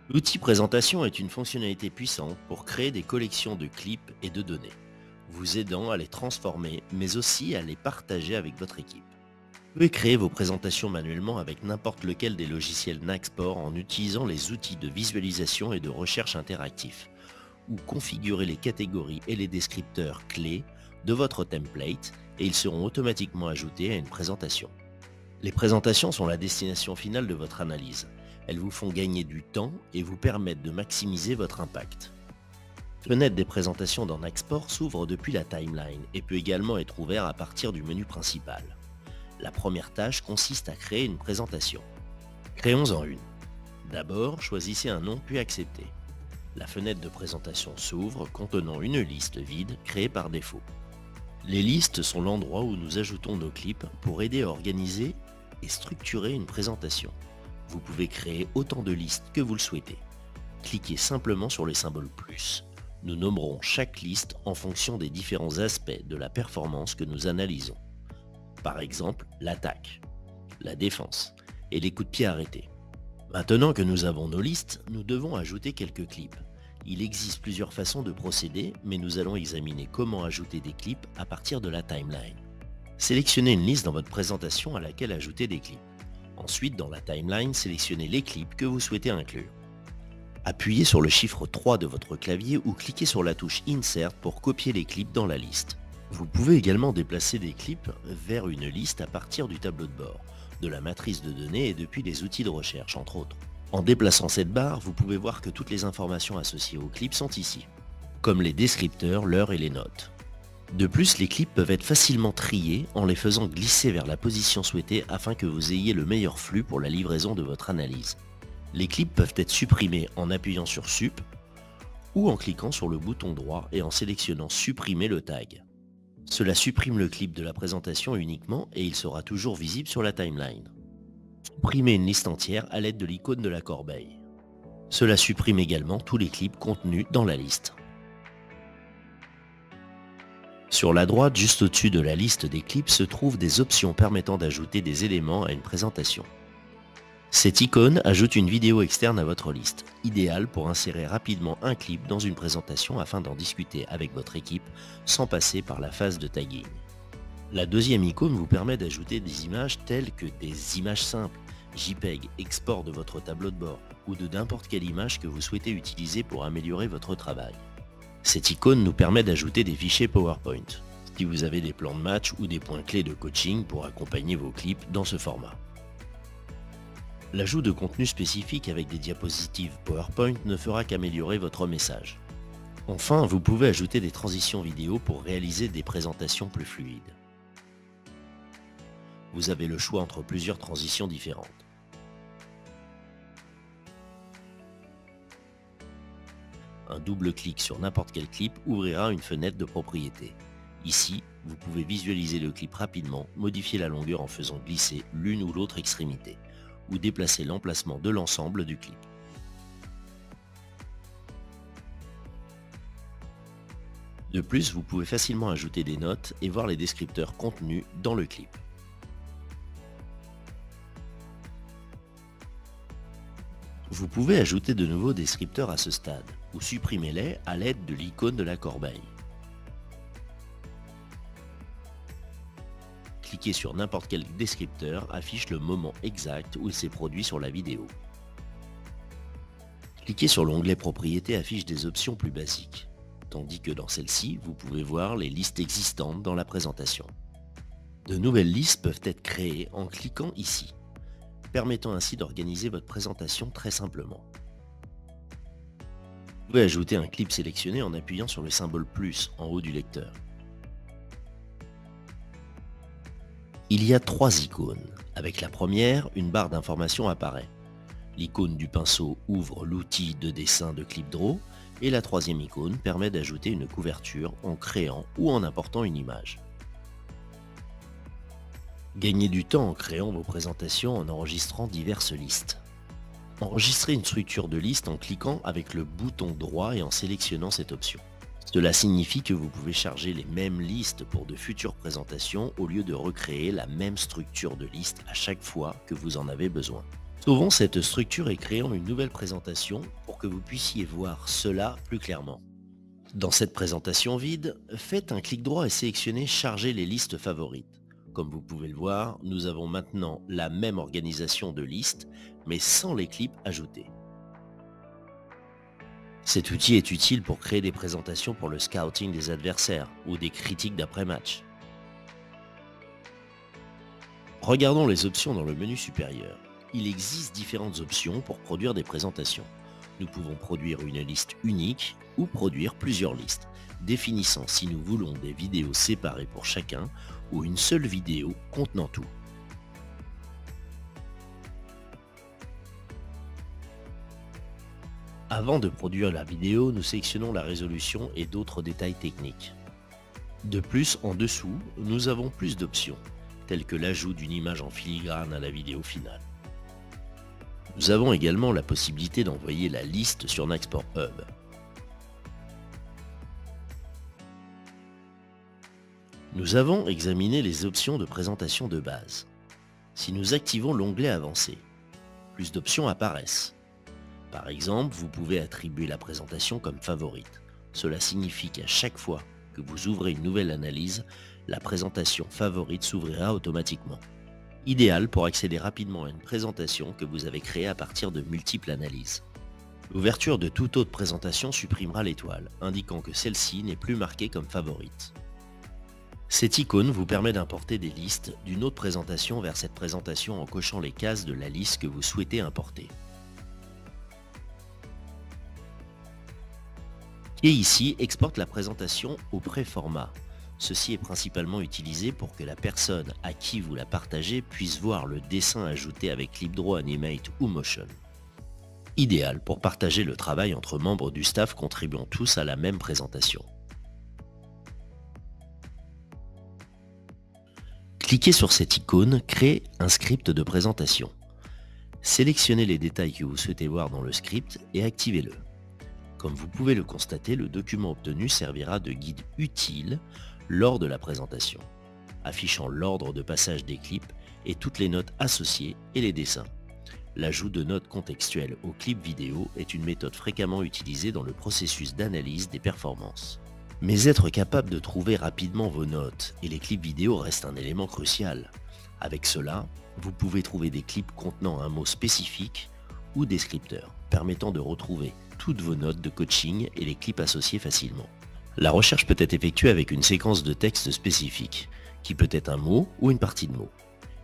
L'outil présentation est une fonctionnalité puissante pour créer des collections de clips et de données, vous aidant à les transformer, mais aussi à les partager avec votre équipe. Vous pouvez créer vos présentations manuellement avec n'importe lequel des logiciels Naxport en utilisant les outils de visualisation et de recherche interactifs, ou configurer les catégories et les descripteurs clés de votre template et ils seront automatiquement ajoutés à une présentation. Les présentations sont la destination finale de votre analyse. Elles vous font gagner du temps et vous permettent de maximiser votre impact. La fenêtre des présentations dans Naxport s'ouvre depuis la timeline et peut également être ouverte à partir du menu principal. La première tâche consiste à créer une présentation. Créons-en une. D'abord, choisissez un nom puis acceptez. La fenêtre de présentation s'ouvre contenant une liste vide créée par défaut. Les listes sont l'endroit où nous ajoutons nos clips pour aider à organiser et structurer une présentation. Vous pouvez créer autant de listes que vous le souhaitez. Cliquez simplement sur les symboles plus. Nous nommerons chaque liste en fonction des différents aspects de la performance que nous analysons. Par exemple, l'attaque, la défense et les coups de pied arrêtés. Maintenant que nous avons nos listes, nous devons ajouter quelques clips. Il existe plusieurs façons de procéder, mais nous allons examiner comment ajouter des clips à partir de la timeline. Sélectionnez une liste dans votre présentation à laquelle ajouter des clips. Ensuite, dans la timeline, sélectionnez les clips que vous souhaitez inclure. Appuyez sur le chiffre 3 de votre clavier ou cliquez sur la touche Insert pour copier les clips dans la liste. Vous pouvez également déplacer des clips vers une liste à partir du tableau de bord, de la matrice de données et depuis les outils de recherche, entre autres. En déplaçant cette barre, vous pouvez voir que toutes les informations associées aux clips sont ici, comme les descripteurs, l'heure et les notes. De plus, les clips peuvent être facilement triés en les faisant glisser vers la position souhaitée afin que vous ayez le meilleur flux pour la livraison de votre analyse. Les clips peuvent être supprimés en appuyant sur Sup ou en cliquant sur le bouton droit et en sélectionnant Supprimer le tag. Cela supprime le clip de la présentation uniquement et il sera toujours visible sur la timeline. Supprimez une liste entière à l'aide de l'icône de la corbeille. Cela supprime également tous les clips contenus dans la liste. Sur la droite, juste au-dessus de la liste des clips, se trouvent des options permettant d'ajouter des éléments à une présentation. Cette icône ajoute une vidéo externe à votre liste, idéale pour insérer rapidement un clip dans une présentation afin d'en discuter avec votre équipe sans passer par la phase de tagging. La deuxième icône vous permet d'ajouter des images telles que des images simples, JPEG, export de votre tableau de bord ou de n'importe quelle image que vous souhaitez utiliser pour améliorer votre travail. Cette icône nous permet d'ajouter des fichiers PowerPoint, si vous avez des plans de match ou des points clés de coaching pour accompagner vos clips dans ce format. L'ajout de contenu spécifique avec des diapositives PowerPoint ne fera qu'améliorer votre message. Enfin, vous pouvez ajouter des transitions vidéo pour réaliser des présentations plus fluides. Vous avez le choix entre plusieurs transitions différentes. Un double clic sur n'importe quel clip ouvrira une fenêtre de propriété. Ici, vous pouvez visualiser le clip rapidement, modifier la longueur en faisant glisser l'une ou l'autre extrémité, ou déplacer l'emplacement de l'ensemble du clip. De plus, vous pouvez facilement ajouter des notes et voir les descripteurs contenus dans le clip. Vous pouvez ajouter de nouveaux descripteurs à ce stade, ou supprimer-les à l'aide de l'icône de la corbeille. Cliquez sur n'importe quel descripteur affiche le moment exact où il s'est produit sur la vidéo. Cliquez sur l'onglet Propriétés affiche des options plus basiques, tandis que dans celle-ci, vous pouvez voir les listes existantes dans la présentation. De nouvelles listes peuvent être créées en cliquant ici, permettant ainsi d'organiser votre présentation très simplement. Vous pouvez ajouter un clip sélectionné en appuyant sur le symbole plus en haut du lecteur. Il y a 3 icônes. Avec la première, une barre d'informations apparaît. L'icône du pinceau ouvre l'outil de dessin de ClipDraw et la troisième icône permet d'ajouter une couverture en créant ou en important une image. Gagnez du temps en créant vos présentations en enregistrant diverses listes. Enregistrez une structure de liste en cliquant avec le bouton droit et en sélectionnant cette option. Cela signifie que vous pouvez charger les mêmes listes pour de futures présentations au lieu de recréer la même structure de liste à chaque fois que vous en avez besoin. Sauvons cette structure et créons une nouvelle présentation pour que vous puissiez voir cela plus clairement. Dans cette présentation vide, faites un clic droit et sélectionnez Charger les listes favorites. Comme vous pouvez le voir, nous avons maintenant la même organisation de listes, mais sans les clips ajoutés. Cet outil est utile pour créer des présentations pour le scouting des adversaires ou des critiques d'après-match. Regardons les options dans le menu supérieur. Il existe différentes options pour produire des présentations. Nous pouvons produire une liste unique ou produire plusieurs listes, définissant si nous voulons des vidéos séparées pour chacun ou une seule vidéo contenant tout. Avant de produire la vidéo, nous sélectionnons la résolution et d'autres détails techniques. De plus, en dessous, nous avons plus d'options, telles que l'ajout d'une image en filigrane à la vidéo finale. Nous avons également la possibilité d'envoyer la liste sur Naxport Hub. Nous avons examiné les options de présentation de base. Si nous activons l'onglet Avancé, plus d'options apparaissent. Par exemple, vous pouvez attribuer la présentation comme favorite. Cela signifie qu'à chaque fois que vous ouvrez une nouvelle analyse, la présentation favorite s'ouvrira automatiquement. Idéal pour accéder rapidement à une présentation que vous avez créée à partir de multiples analyses. L'ouverture de toute autre présentation supprimera l'étoile, indiquant que celle-ci n'est plus marquée comme favorite. Cette icône vous permet d'importer des listes d'une autre présentation vers cette présentation en cochant les cases de la liste que vous souhaitez importer. Et ici, exporte la présentation au pré-format. Ceci est principalement utilisé pour que la personne à qui vous la partagez puisse voir le dessin ajouté avec ClipDraw, Animate ou Motion. Idéal pour partager le travail entre membres du staff contribuant tous à la même présentation. Cliquez sur cette icône « Créer un script de présentation ». Sélectionnez les détails que vous souhaitez voir dans le script et activez-le. Comme vous pouvez le constater, le document obtenu servira de guide utile lors de la présentation, affichant l'ordre de passage des clips et toutes les notes associées et les dessins. L'ajout de notes contextuelles aux clips vidéo est une méthode fréquemment utilisée dans le processus d'analyse des performances. Mais être capable de trouver rapidement vos notes et les clips vidéo reste un élément crucial. Avec cela, vous pouvez trouver des clips contenant un mot spécifique ou descripteur, permettant de retrouver toutes vos notes de coaching et les clips associés facilement. La recherche peut être effectuée avec une séquence de texte spécifique, qui peut être un mot ou une partie de mot.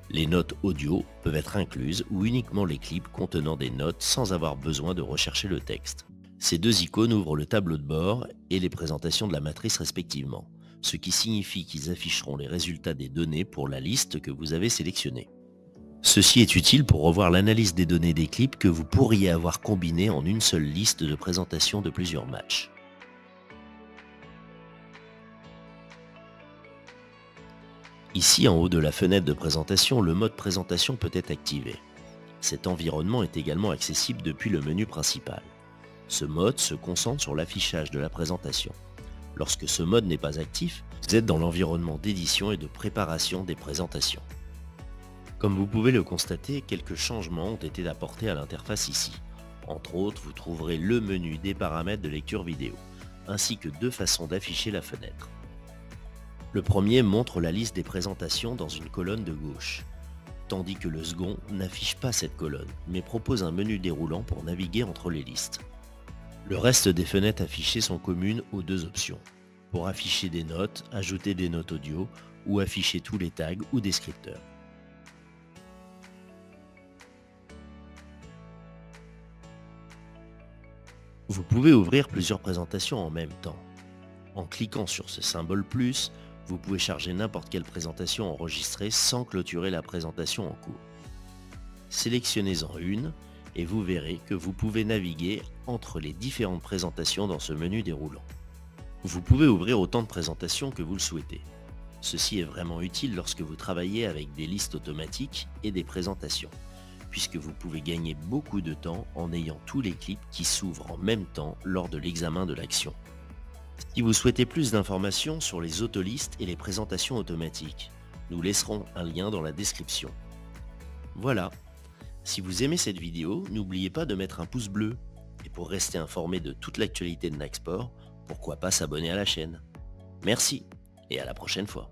Les notes audio peuvent être incluses ou uniquement les clips contenant des notes sans avoir besoin de rechercher le texte. Ces deux icônes ouvrent le tableau de bord et les présentations de la matrice respectivement, ce qui signifie qu'ils afficheront les résultats des données pour la liste que vous avez sélectionnée. Ceci est utile pour revoir l'analyse des données des clips que vous pourriez avoir combinées en une seule liste de présentation de plusieurs matchs. Ici, en haut de la fenêtre de présentation, le mode présentation peut être activé. Cet environnement est également accessible depuis le menu principal. Ce mode se concentre sur l'affichage de la présentation. Lorsque ce mode n'est pas actif, vous êtes dans l'environnement d'édition et de préparation des présentations. Comme vous pouvez le constater, quelques changements ont été apportés à l'interface ici. Entre autres, vous trouverez le menu des paramètres de lecture vidéo, ainsi que deux façons d'afficher la fenêtre. Le premier montre la liste des présentations dans une colonne de gauche, tandis que le second n'affiche pas cette colonne, mais propose un menu déroulant pour naviguer entre les listes. Le reste des fenêtres affichées sont communes aux deux options, pour afficher des notes, ajouter des notes audio ou afficher tous les tags ou descripteurs. Vous pouvez ouvrir plusieurs présentations en même temps. En cliquant sur ce symbole plus, vous pouvez charger n'importe quelle présentation enregistrée sans clôturer la présentation en cours. Sélectionnez-en une et vous verrez que vous pouvez naviguer entre les différentes présentations dans ce menu déroulant. Vous pouvez ouvrir autant de présentations que vous le souhaitez. Ceci est vraiment utile lorsque vous travaillez avec des listes automatiques et des présentations, puisque vous pouvez gagner beaucoup de temps en ayant tous les clips qui s'ouvrent en même temps lors de l'examen de l'action. Si vous souhaitez plus d'informations sur les autolistes et les présentations automatiques, nous laisserons un lien dans la description. Voilà, Si vous aimez cette vidéo, n'oubliez pas de mettre un pouce bleu. Et pour rester informé de toute l'actualité de Naxport, pourquoi pas s'abonner à la chaîne. Merci et à la prochaine fois.